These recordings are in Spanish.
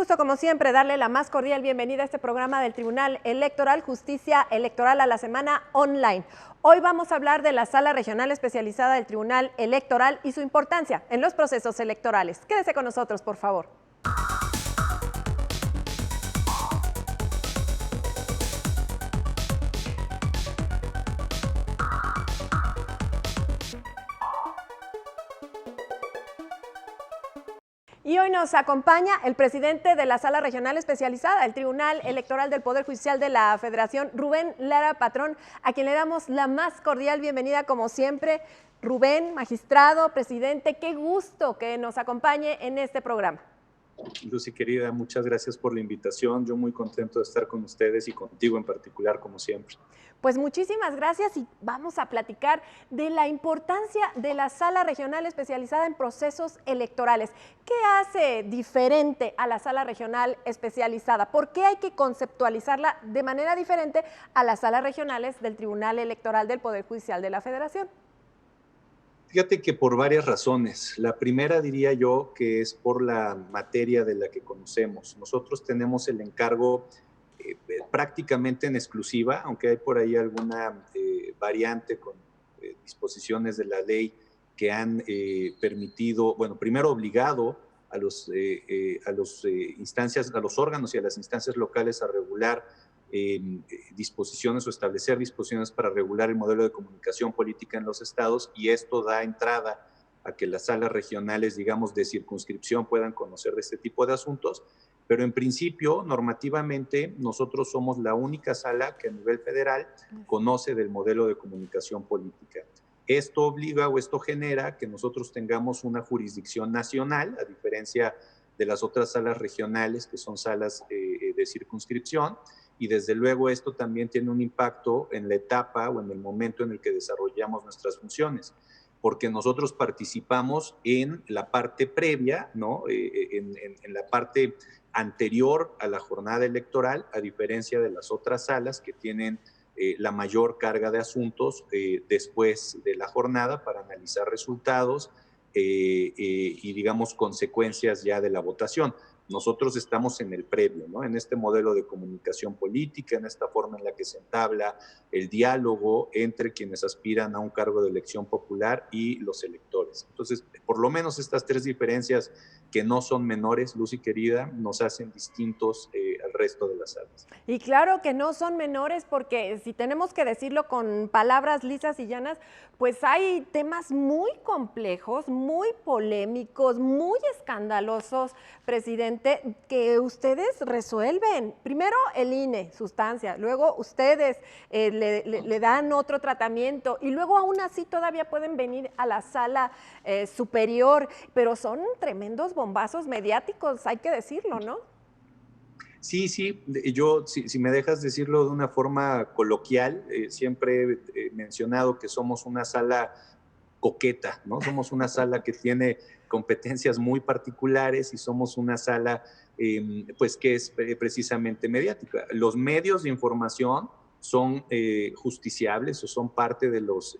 gusto, como siempre, darle la más cordial bienvenida a este programa del Tribunal Electoral, Justicia Electoral a la Semana Online. Hoy vamos a hablar de la Sala Regional Especializada del Tribunal Electoral y su importancia en los procesos electorales. Quédese con nosotros, por favor. Y hoy nos acompaña el presidente de la Sala Regional Especializada, el Tribunal Electoral del Poder Judicial de la Federación, Rubén Lara Patrón, a quien le damos la más cordial bienvenida, como siempre. Rubén, magistrado, presidente, qué gusto que nos acompañe en este programa. Lucy, querida, muchas gracias por la invitación. Yo muy contento de estar con ustedes y contigo en particular, como siempre. Pues muchísimas gracias y vamos a platicar de la importancia de la Sala Regional Especializada en procesos electorales. ¿Qué hace diferente a la Sala Regional Especializada? ¿Por qué hay que conceptualizarla de manera diferente a las salas regionales del Tribunal Electoral del Poder Judicial de la Federación? Fíjate que por varias razones. La primera diría yo que es por la materia de la que conocemos. Nosotros tenemos el encargo prácticamente en exclusiva, aunque hay por ahí alguna variante con disposiciones de la ley que han permitido, bueno, primero obligado a los instancias, a los órganos y a las instancias locales a regular disposiciones o establecer disposiciones para regular el modelo de comunicación política en los estados, y esto da entrada a que las salas regionales, digamos, de circunscripción puedan conocer de este tipo de asuntos, pero en principio, normativamente, nosotros somos la única sala que a nivel federal conoce del modelo de comunicación política. Esto obliga o esto genera que nosotros tengamos una jurisdicción nacional, a diferencia de las otras salas regionales, que son salas de circunscripción, y desde luego esto también tiene un impacto en la etapa o en el momento en el que desarrollamos nuestras funciones, porque nosotros participamos en la parte previa, ¿no? En la parte anterior a la jornada electoral, a diferencia de las otras salas que tienen la mayor carga de asuntos después de la jornada para analizar resultados y, digamos, consecuencias ya de la votación. Nosotros estamos en el previo, ¿no? En este modelo de comunicación política, en esta forma en la que se entabla el diálogo entre quienes aspiran a un cargo de elección popular y los electores. Entonces, por lo menos estas tres diferencias, que no son menores, Lucy querida, nos hacen distintos al resto de las salas. Y claro que no son menores, porque si tenemos que decirlo con palabras lisas y llanas, pues hay temas muy complejos, muy polémicos, muy escandalosos, presidente, que ustedes resuelven. Primero el INE, sustancia, luego ustedes le dan otro tratamiento y luego aún así todavía pueden venir a la sala superior, pero son tremendos bombazos mediáticos, hay que decirlo, ¿no? Sí, yo, si me dejas decirlo de una forma coloquial, siempre he mencionado que somos una sala coqueta, ¿no? Somos una sala que tiene competencias muy particulares y somos una sala, pues, que es precisamente mediática. Los medios de información son justiciables o son parte de los...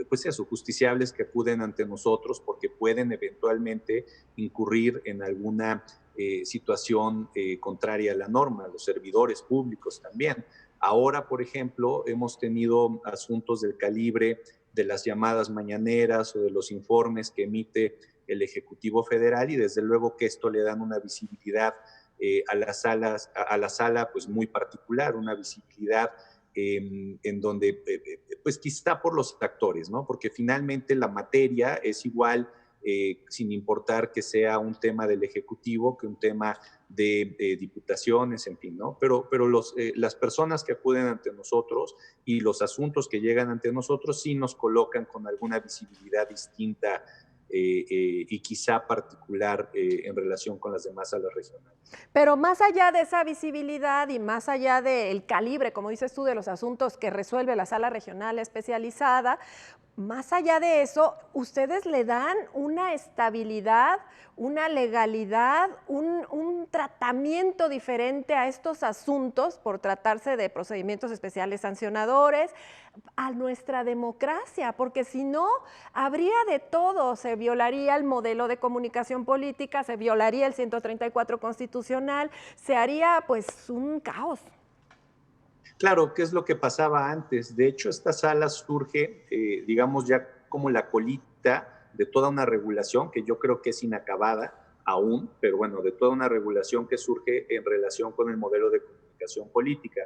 pues eso, justiciables que acuden ante nosotros porque pueden eventualmente incurrir en alguna situación contraria a la norma, los servidores públicos también. Ahora, por ejemplo, hemos tenido asuntos del calibre de las llamadas mañaneras o de los informes que emite el Ejecutivo Federal, y desde luego que esto le dan una visibilidad a la sala pues muy particular, una visibilidad en donde, pues quizá por los actores, ¿no? Porque finalmente la materia es igual, sin importar que sea un tema del Ejecutivo, que un tema de diputaciones, en fin, ¿no? Pero las personas que acuden ante nosotros y los asuntos que llegan ante nosotros sí nos colocan con alguna visibilidad distinta y quizá particular en relación con las demás salas regionales. Pero más allá de esa visibilidad y más allá del calibre, como dices tú, de los asuntos que resuelve la Sala Regional Especializada, más allá de eso, ustedes le dan una estabilidad, una legalidad, un tratamiento diferente a estos asuntos por tratarse de procedimientos especiales sancionadores, a nuestra democracia, porque si no, habría de todo, se violaría el modelo de comunicación política, se violaría el 134 constitucional, se haría pues un caos. Claro, ¿qué es lo que pasaba antes? De hecho, esta sala surge, digamos, ya como la colita de toda una regulación que yo creo que es inacabada aún, pero bueno, de toda una regulación que surge en relación con el modelo de comunicación política.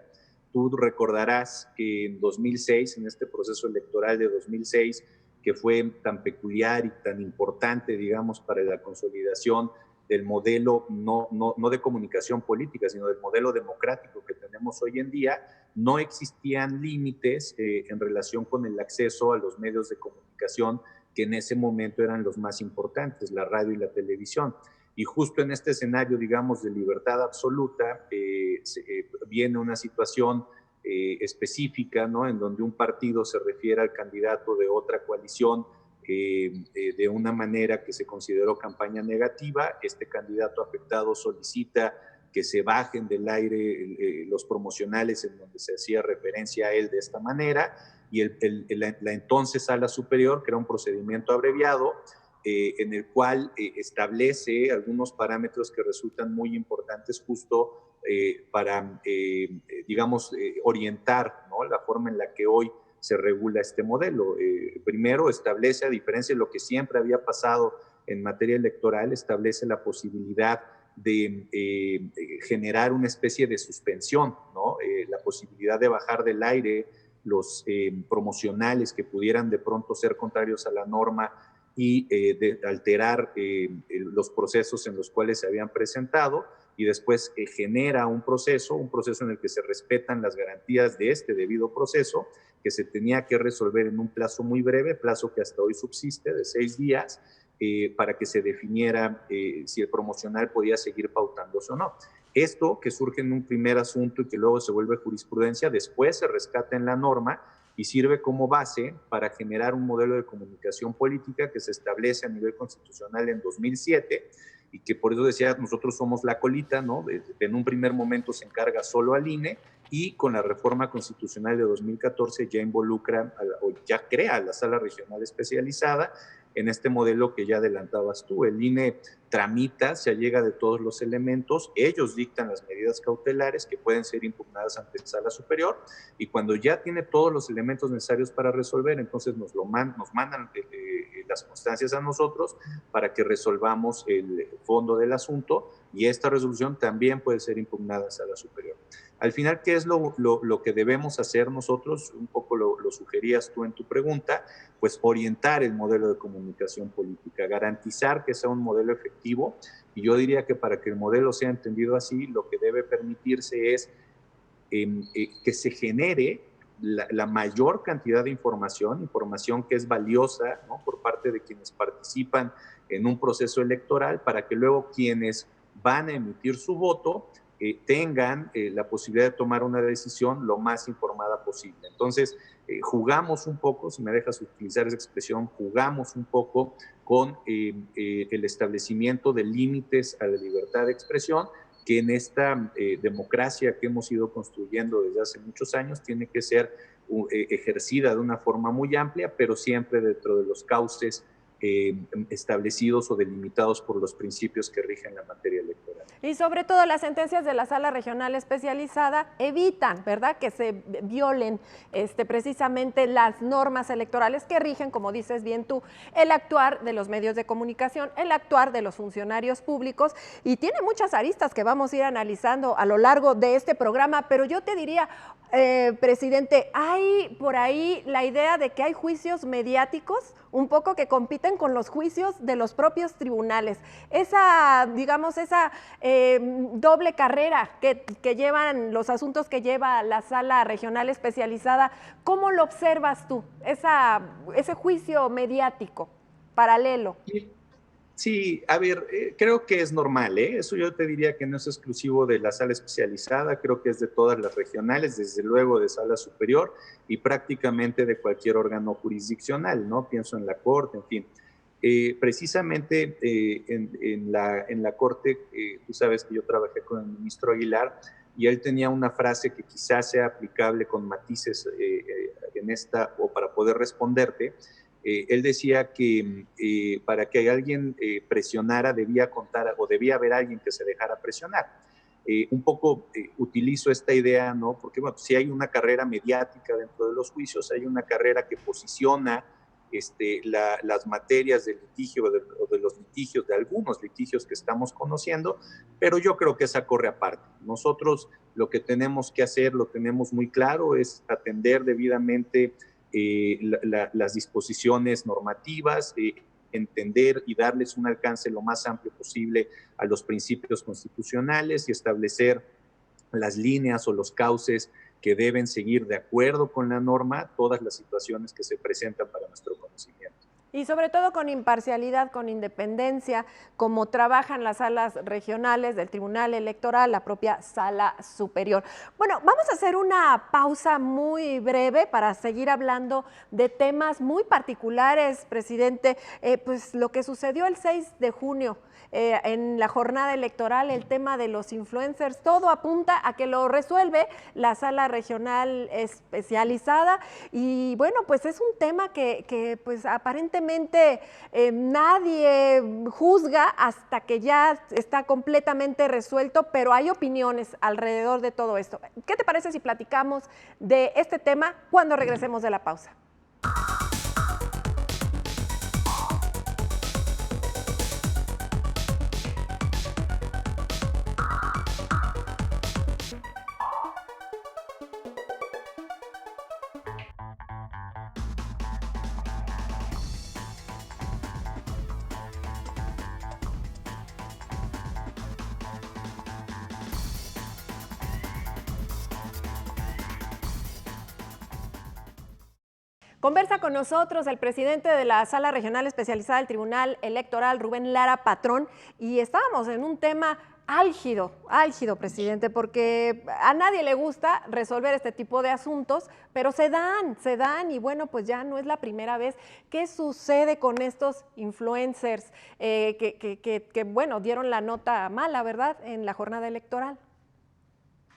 Tú recordarás que en 2006, en este proceso electoral de 2006, que fue tan peculiar y tan importante, digamos, para la consolidación del modelo no de comunicación política, sino del modelo democrático que tenemos hoy en día, no existían límites en relación con el acceso a los medios de comunicación que en ese momento eran los más importantes, la radio y la televisión. Y justo en este escenario, digamos, de libertad absoluta, viene una situación específica, ¿no? En donde un partido se refiere al candidato de otra coalición de una manera que se consideró campaña negativa. Este candidato afectado solicita que se bajen del aire los promocionales en donde se hacía referencia a él de esta manera, y la entonces Sala Superior, que era un procedimiento abreviado, en el cual establece algunos parámetros que resultan muy importantes justo para, digamos, orientar, ¿no?, la forma en la que hoy se regula este modelo. Primero, establece, a diferencia de lo que siempre había pasado en materia electoral, establece la posibilidad de generar una especie de suspensión, ¿no? La posibilidad de bajar del aire los promocionales que pudieran de pronto ser contrarios a la norma y de alterar los procesos en los cuales se habían presentado, y después genera un proceso en el que se respetan las garantías de este debido proceso, que se tenía que resolver en un plazo muy breve, plazo que hasta hoy subsiste, de 6 días, para que se definiera si el promocional podía seguir pautándose o no. Esto, que surge en un primer asunto y que luego se vuelve jurisprudencia, después se rescata en la norma y sirve como base para generar un modelo de comunicación política que se establece a nivel constitucional en 2007, y que por eso decía, nosotros somos la colita, ¿no? En un primer momento se encarga solo al INE, y con la reforma constitucional de 2014 ya involucra o ya crea la sala regional especializada en este modelo que ya adelantabas tú. El INE tramita, se allega de todos los elementos, ellos dictan las medidas cautelares que pueden ser impugnadas ante la sala superior, y cuando ya tiene todos los elementos necesarios para resolver, entonces nos mandan las constancias a nosotros para que resolvamos el fondo del asunto, y esta resolución también puede ser impugnada a sala superior. Al final, ¿qué es lo que debemos hacer nosotros? Un poco lo sugerías tú en tu pregunta, pues orientar el modelo de comunicación política, garantizar que sea un modelo efectivo, y yo diría que para que el modelo sea entendido así, lo que debe permitirse es que se genere la mayor cantidad de información que es valiosa, ¿no?, por parte de quienes participan en un proceso electoral, para que luego quienes van a emitir su voto tengan la posibilidad de tomar una decisión lo más informada posible. Entonces, jugamos un poco, si me dejas utilizar esa expresión, jugamos un poco con el establecimiento de límites a la libertad de expresión, que en esta democracia que hemos ido construyendo desde hace muchos años tiene que ser ejercida de una forma muy amplia, pero siempre dentro de los cauces establecidos o delimitados por los principios que rigen la materia electoral. Y sobre todo las sentencias de la Sala Regional Especializada evitan, ¿verdad?, que se violen precisamente las normas electorales que rigen, como dices bien tú, el actuar de los medios de comunicación, el actuar de los funcionarios públicos, y tiene muchas aristas que vamos a ir analizando a lo largo de este programa, pero yo te diría, presidente, hay por ahí la idea de que hay juicios mediáticos un poco que compiten con los juicios de los propios tribunales. Esa, digamos, esa doble carrera que llevan los asuntos que lleva la Sala Regional Especializada, ¿cómo lo observas tú, ese juicio mediático paralelo? Sí, a ver, creo que es normal, ¿eh? Eso yo te diría que no es exclusivo de la sala especializada, creo que es de todas las regionales, desde luego de sala superior y prácticamente de cualquier órgano jurisdiccional, ¿no? Pienso en la Corte, en fin. Precisamente en la Corte, tú sabes que yo trabajé con el ministro Aguilar y él tenía una frase que quizás sea aplicable con matices en esta, o para poder responderte. Él decía que para que alguien presionara debía contar o debía haber alguien que se dejara presionar. Un poco utilizo esta idea, ¿no? Porque, bueno, si hay una carrera mediática dentro de los juicios, hay una carrera que posiciona las materias del litigio o de los litigios, de algunos litigios que estamos conociendo, pero yo creo que esa corre aparte. Nosotros lo que tenemos que hacer, lo tenemos muy claro, es atender debidamente las disposiciones normativas, entender y darles un alcance lo más amplio posible a los principios constitucionales y establecer las líneas o los cauces que deben seguir de acuerdo con la norma todas las situaciones que se presentan para nuestro conocimiento. Y sobre todo con imparcialidad, con independencia, como trabajan las salas regionales del Tribunal Electoral, la propia Sala Superior. Bueno, vamos a hacer una pausa muy breve para seguir hablando de temas muy particulares, presidente. Pues lo que sucedió el 6 de junio en la jornada electoral, el tema de los influencers, todo apunta a que lo resuelve la Sala Regional Especializada. Y bueno, pues es un tema que pues aparentemente nadie juzga hasta que ya está completamente resuelto, pero hay opiniones alrededor de todo esto. ¿Qué te parece si platicamos de este tema cuando regresemos de la pausa? Conversa con nosotros el presidente de la Sala Regional Especializada del Tribunal Electoral, Rubén Lara Patrón, y estábamos en un tema álgido, presidente, porque a nadie le gusta resolver este tipo de asuntos, pero se dan, y bueno, pues ya no es la primera vez. ¿Qué sucede con estos influencers que bueno, dieron la nota mala, ¿verdad?, en la jornada electoral?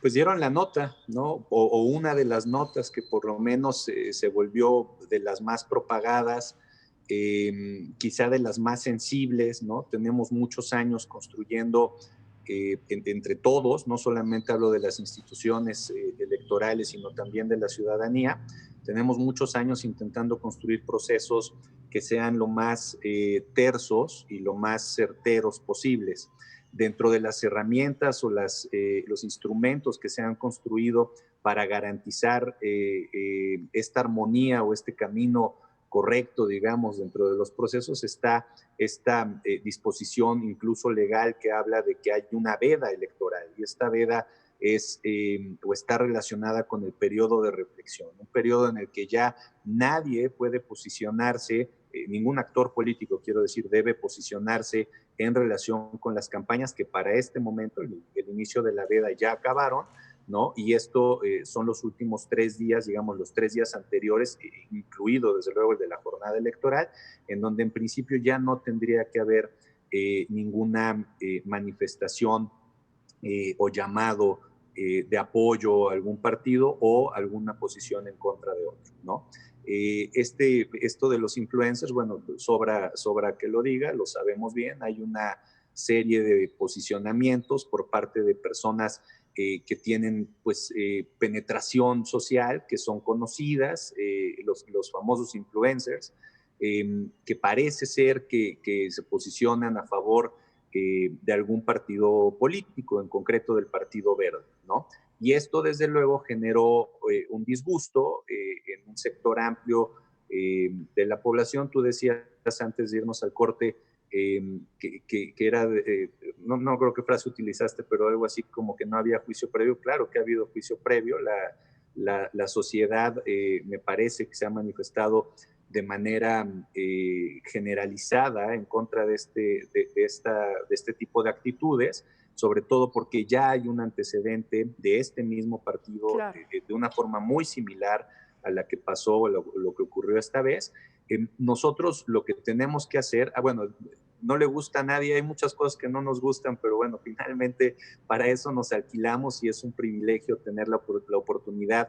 Pues dieron la nota, ¿no? O una de las notas que por lo menos se volvió de las más propagadas, quizá de las más sensibles, ¿no? Tenemos muchos años construyendo entre todos, no solamente hablo de las instituciones electorales, sino también de la ciudadanía. Tenemos muchos años intentando construir procesos que sean lo más tersos y lo más certeros posibles. Dentro de las herramientas o los instrumentos que se han construido para garantizar esta armonía o este camino correcto, digamos, dentro de los procesos, está esta disposición incluso legal que habla de que hay una veda electoral, y esta veda o está relacionada con el periodo de reflexión, un periodo en el que ya nadie puede posicionarse, ningún actor político, quiero decir, debe posicionarse en relación con las campañas que para este momento, el inicio de la veda, ya acabaron, ¿no? Y esto son los últimos 3 días, digamos, los 3 días anteriores, incluido desde luego el de la jornada electoral, en donde en principio ya no tendría que haber ninguna manifestación o llamado de apoyo a algún partido o alguna posición en contra de otro, ¿no? Esto de los influencers, bueno, sobra que lo diga, lo sabemos bien, hay una serie de posicionamientos por parte de personas que tienen pues penetración social, que son conocidas, los famosos influencers, que parece ser que se posicionan a favor de algún partido político, en concreto del Partido Verde, ¿no? Y esto, desde luego, generó un disgusto en un sector amplio de la población. Tú decías antes de irnos al corte que era, no creo qué frase utilizaste, pero algo así como que no había juicio previo. Claro que ha habido juicio previo. La sociedad me parece que se ha manifestado de manera generalizada en contra de este tipo de actitudes, sobre todo porque ya hay un antecedente de este mismo partido, Claro. de una forma muy similar a la que pasó, lo que ocurrió esta vez. Nosotros lo que tenemos que hacer, bueno, no le gusta a nadie, hay muchas cosas que no nos gustan, pero bueno, finalmente para eso nos alquilamos y es un privilegio tener la oportunidad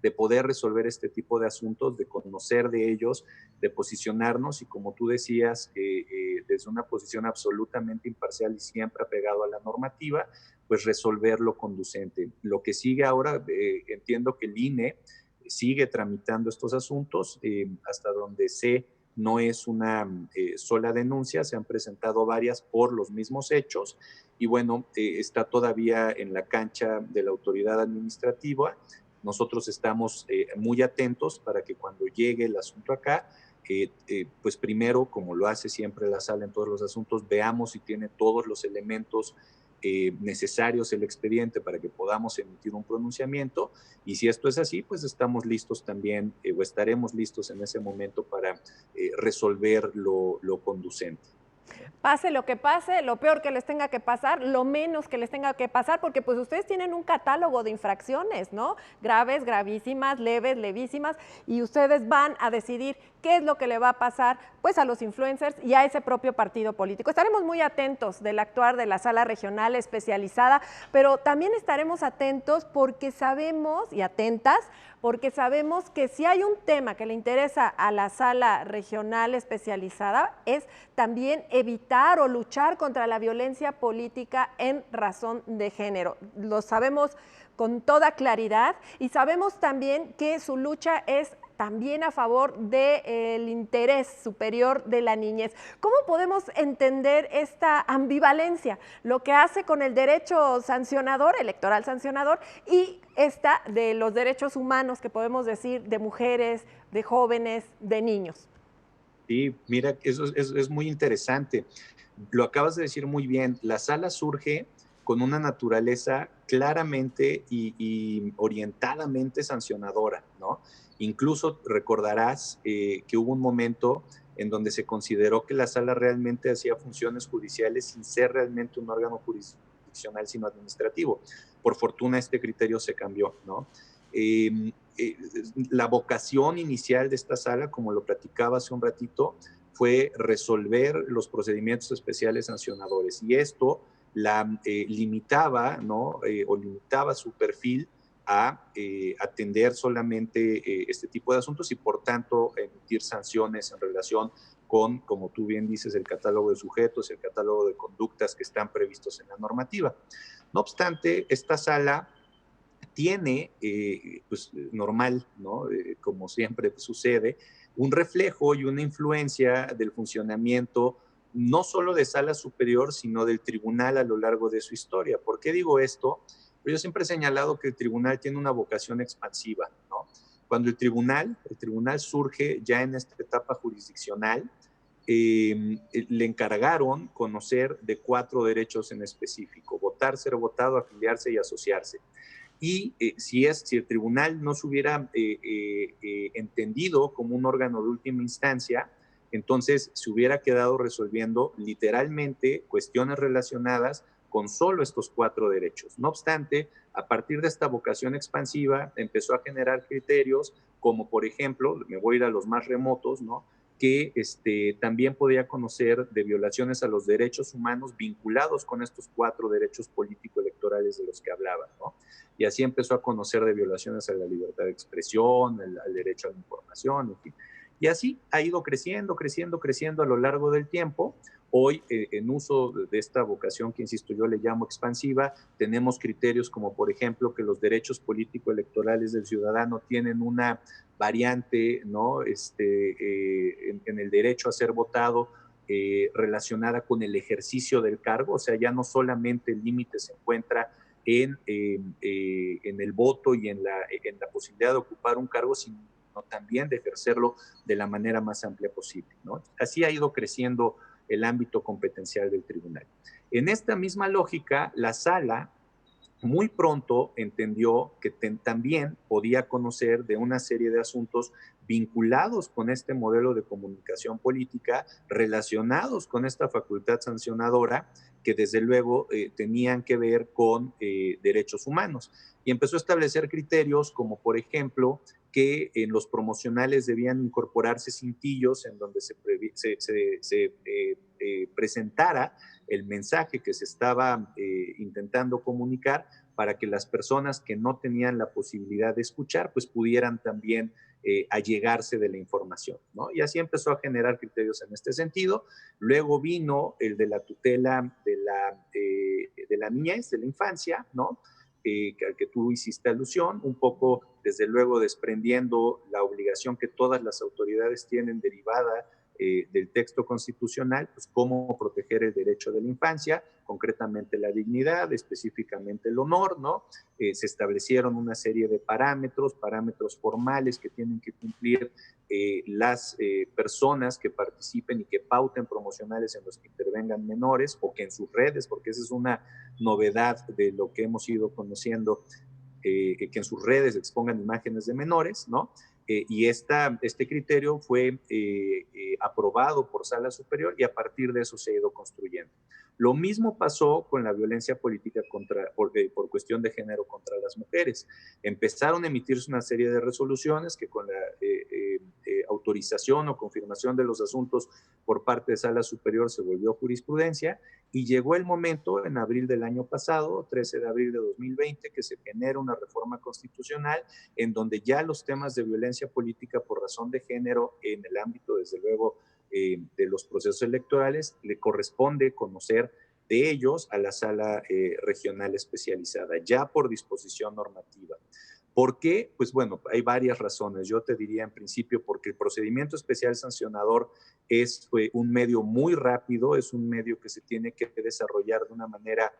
de poder resolver este tipo de asuntos, de conocer de ellos, de posicionarnos y como tú decías, desde una posición absolutamente imparcial y siempre apegado a la normativa, pues resolver lo conducente. Lo que sigue ahora, entiendo que el INE sigue tramitando estos asuntos, hasta donde sé no es una sola denuncia, se han presentado varias por los mismos hechos y bueno, está todavía en la cancha de la autoridad administrativa. Nosotros estamos muy atentos para que cuando llegue el asunto acá, pues primero, como lo hace siempre la sala en todos los asuntos, veamos si tiene todos los elementos necesarios el expediente para que podamos emitir un pronunciamiento y si esto es así, pues estamos listos también o estaremos listos en ese momento para resolver lo conducente. Pase lo que pase, lo peor que les tenga que pasar, lo menos que les tenga que pasar, porque pues ustedes tienen un catálogo de infracciones, ¿no? Graves, gravísimas, leves, levísimas, y ustedes van a decidir qué es lo que le va a pasar pues a los influencers y a ese propio partido político. Estaremos muy atentos del actuar de la sala regional especializada, pero también estaremos atentos porque sabemos, y atentas, porque sabemos que si hay un tema que le interesa a la sala regional especializada es también evitar o luchar contra la violencia política en razón de género. Lo sabemos con toda claridad y sabemos también que su lucha es también a favor del interés superior de la niñez. ¿Cómo podemos entender esta ambivalencia? Lo que hace con el derecho sancionador, electoral sancionador, y esta de los derechos humanos que podemos decir de mujeres, de jóvenes, de niños. Sí, mira, eso es muy interesante. Lo acabas de decir muy bien, la sala surge con una naturaleza claramente y orientadamente sancionadora, ¿no? Incluso recordarás que hubo un momento en donde se consideró que la sala realmente hacía funciones judiciales sin ser realmente un órgano jurisdiccional, sino administrativo. Por fortuna este criterio se cambió, ¿no? Eh, eh, la vocación inicial de esta sala, como lo platicaba hace un ratito, fue resolver los procedimientos especiales sancionadores y esto la limitaba, ¿no? O limitaba su perfil a atender solamente este tipo de asuntos y por tanto emitir sanciones en relación con, como tú bien dices, el catálogo de sujetos, el catálogo de conductas que están previstos en la normativa. No obstante, esta sala tiene, pues normal, ¿no? Como siempre sucede, un reflejo y una influencia del funcionamiento no solo de sala superior, sino del tribunal a lo largo de su historia. ¿Por qué digo esto? Pues yo siempre he señalado que el tribunal tiene una vocación expansiva, ¿no? Cuando el tribunal surge ya en esta etapa jurisdiccional, le encargaron conocer de 4 derechos en específico: votar, ser votado, afiliarse y asociarse. Y si el tribunal no se hubiera entendido como un órgano de última instancia, entonces se hubiera quedado resolviendo literalmente cuestiones relacionadas con solo estos 4 derechos. No obstante, a partir de esta vocación expansiva, empezó a generar criterios como, por ejemplo, me voy a ir a los más remotos, ¿no? Que también podía conocer de violaciones a los derechos humanos vinculados con estos 4 derechos político-electorales de los que hablaba, ¿no? Y así empezó a conocer de violaciones a la libertad de expresión, al derecho a la información, en fin. Y así ha ido creciendo, creciendo, creciendo a lo largo del tiempo. Hoy, en uso de esta vocación que, insisto, yo le llamo expansiva, tenemos criterios como, por ejemplo, que los derechos político-electorales del ciudadano tienen una variante, ¿no? En el derecho a ser votado relacionada con el ejercicio del cargo, o sea, ya no solamente el límite se encuentra en el voto y en la posibilidad de ocupar un cargo, sino también de ejercerlo de la manera más amplia posible, ¿no? Así ha ido creciendo el ámbito competencial del tribunal. En esta misma lógica, la sala muy pronto entendió que también podía conocer de una serie de asuntos vinculados con este modelo de comunicación política, relacionados con esta facultad sancionadora, que desde luego tenían que ver con derechos humanos. Y empezó a establecer criterios como, por ejemplo, que en los promocionales debían incorporarse cintillos en donde se presentara el mensaje que se estaba intentando comunicar, para que las personas que no tenían la posibilidad de escuchar, pues pudieran también allegarse de la información, ¿no? Y así empezó a generar criterios en este sentido. Luego vino el de la tutela de la niñez, de la infancia, ¿no? Al que tú hiciste alusión, un poco, desde luego, desprendiendo la obligación que todas las autoridades tienen derivada del texto constitucional, pues cómo proteger el derecho de la infancia, concretamente la dignidad, específicamente el honor, ¿no? Se establecieron una serie de parámetros formales que tienen que cumplir las personas que participen y que pauten promocionales en los que intervengan menores, o que en sus redes, porque esa es una novedad de lo que hemos ido conociendo, que en sus redes expongan imágenes de menores, ¿no? Y este criterio fue aprobado por Sala Superior, y a partir de eso se ha ido construyendo. Lo mismo pasó con la violencia política por cuestión de género contra las mujeres. Empezaron a emitirse una serie de resoluciones que, con la autorización o confirmación de los asuntos por parte de Sala Superior, se volvió jurisprudencia, y llegó el momento, en abril del año pasado, 13 de abril de 2020, que se genera una reforma constitucional en donde ya los temas de violencia política por razón de género, en el ámbito, desde luego, de los procesos electorales, le corresponde conocer de ellos a la Sala Regional Especializada, ya por disposición normativa. ¿Por qué? Pues bueno, hay varias razones. Yo te diría, en principio, porque el procedimiento especial sancionador es un medio muy rápido, es un medio que se tiene que desarrollar de una manera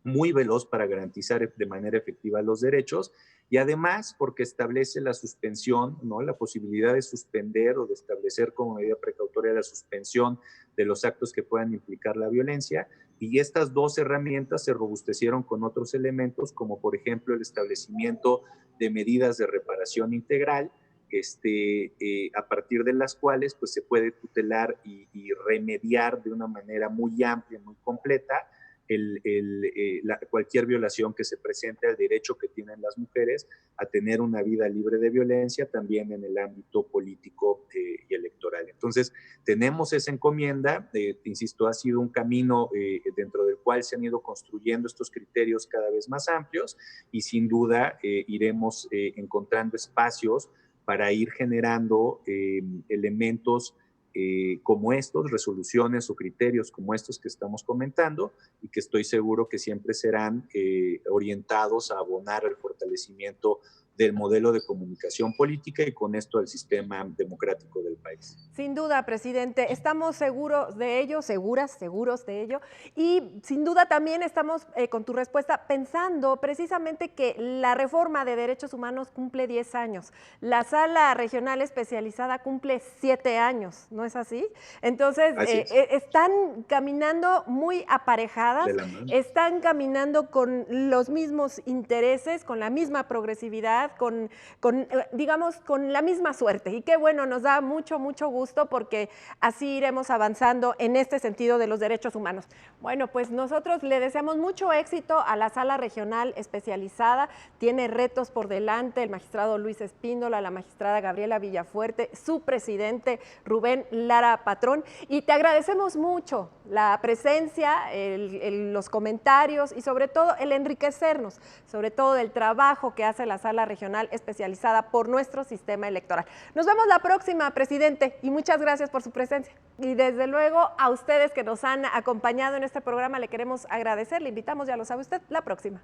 muy veloz para garantizar de manera efectiva los derechos, y además porque establece la suspensión, ¿no? La posibilidad de suspender o de establecer como medida precautoria la suspensión de los actos que puedan implicar la violencia. Y estas dos herramientas se robustecieron con otros elementos, como por ejemplo el establecimiento de medidas de reparación integral, a partir de las cuales pues, se puede tutelar y remediar de una manera muy amplia, muy completa, cualquier violación que se presente al derecho que tienen las mujeres a tener una vida libre de violencia, también en el ámbito político y electoral. Entonces, tenemos esa encomienda, insisto, ha sido un camino dentro del cual se han ido construyendo estos criterios cada vez más amplios, y sin duda iremos encontrando espacios para ir generando elementos como estos, resoluciones o criterios como estos que estamos comentando, y que estoy seguro que siempre serán orientados a abonar el fortalecimiento del modelo de comunicación política, y con esto del sistema democrático del país. Sin duda, presidente, estamos seguros de ello, seguros de ello, y sin duda también estamos con tu respuesta pensando precisamente que la reforma de derechos humanos cumple 10 años, la Sala Regional Especializada cumple 7 años, ¿no es así? Entonces, están caminando muy aparejadas, están caminando con los mismos intereses, con la misma progresividad, digamos, con la misma suerte, y qué bueno, nos da mucho gusto, porque así iremos avanzando en este sentido de los derechos humanos. Bueno, pues nosotros le deseamos mucho éxito a la Sala Regional Especializada, tiene retos por delante el magistrado Luis Espíndola, la magistrada Gabriela Villafuerte, su presidente Rubén Lara Patrón, y te agradecemos mucho la presencia, los comentarios y sobre todo el enriquecernos, sobre todo del trabajo que hace la Sala Regional Especializada por nuestro sistema electoral. Nos vemos la próxima, presidente, y muchas gracias por su presencia. Y desde luego a ustedes que nos han acompañado en este programa le queremos agradecer, le invitamos, ya lo sabe usted, la próxima.